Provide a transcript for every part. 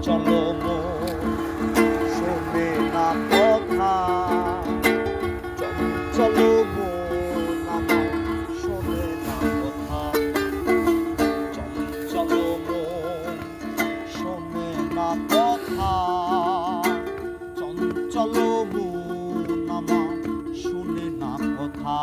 চলো শোনে না কথা, চলো আমার শোনে না কথা, চলো শোনে না কথা, চলো আমার শোনে না কথা।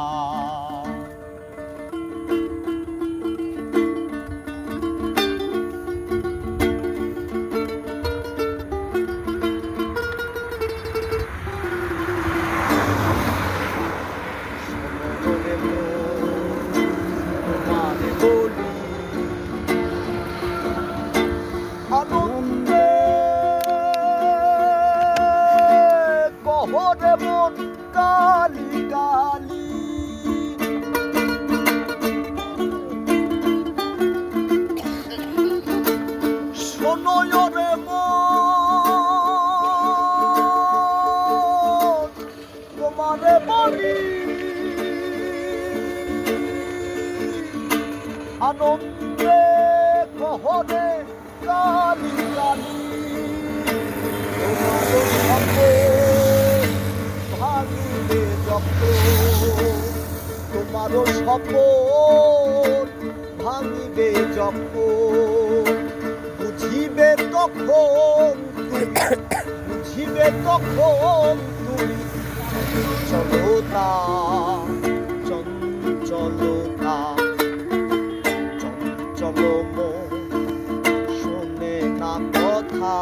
আনন্দে কহরে মন কালি কালি, শোনো রে মন তোমারে বলি, আনন্দে কহরে কালি কালি, ভাঙিবে যখন তোমারও স্বপন, ভাঙিবে যখন বুঝিবে তখন, বুঝিবে তখন তুমি চঞ্চলতা, চঞ্চলতা, চঞ্চল মন শোনে না কথা,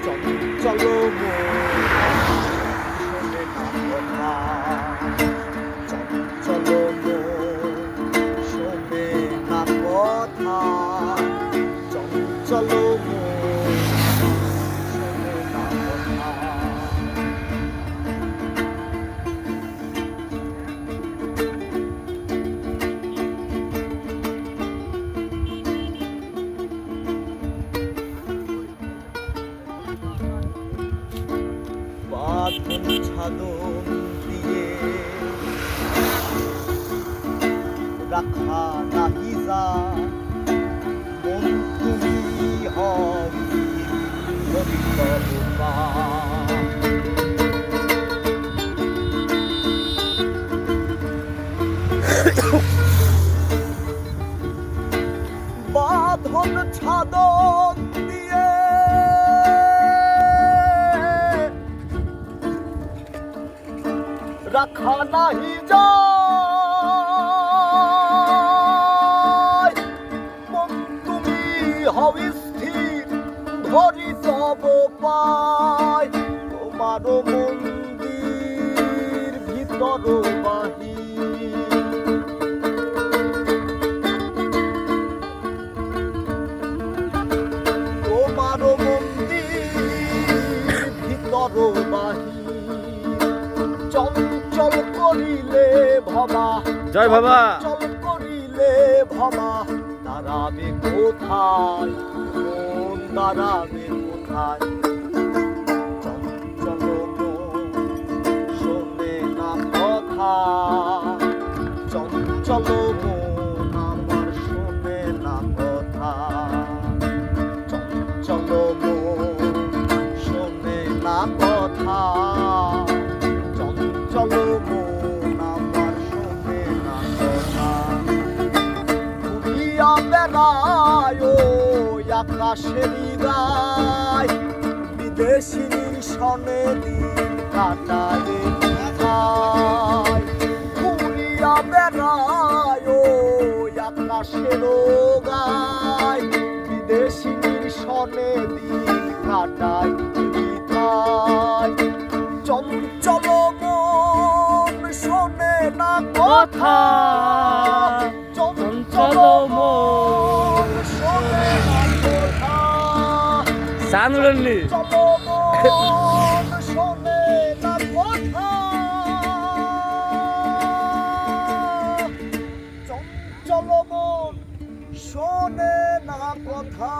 চঞ্চল মন শোনে না কথা, চঞ্চল মন শোনে না কথা, চঞ্চল মন শোনে না কথা। বাঁধন ছাদন দিয়ে রাখা নাহি যায়, মন তুমি হবি হরিকল্পা, বাঁধন ছাদন দিয়ে রাখা নাহি যায়, মন তুমি হও স্থির ধরি তব পায়, তোমার মন্দির ভিতর বাহির, তোমার মন্দির ভিতর বাহির, চঞ্চল করিলে ভবা, জয় বাবা, চঞ্চল করিলে ভবা, দাঁড়াবে কোথায় মন, দাঁড়াবে কোথায়, চঞ্চল মন শোনে না কথা, চঞ্চল মন আমার শোনে না কথা, চঞ্চল মন শোনে না কথা, চলো মন আমার শোনে না কথা। ঘুরিয়া বেড়ায় ওই আকাশেরই গায়, বিদেশিনীর সনে দিন কাটায় খায়, ঘুরিয়া বেড়ায় ওই আকাশেরও গায়, বিদেশিনীর সনে দিন কাটায় খায়, চঞ্চল মন শোনে না কথা, চঞ্চল মন শোনে না কথা, সানুলনি চঞ্চল মন শোনে না কথা, চঞ্চল মন শোনে না কথা।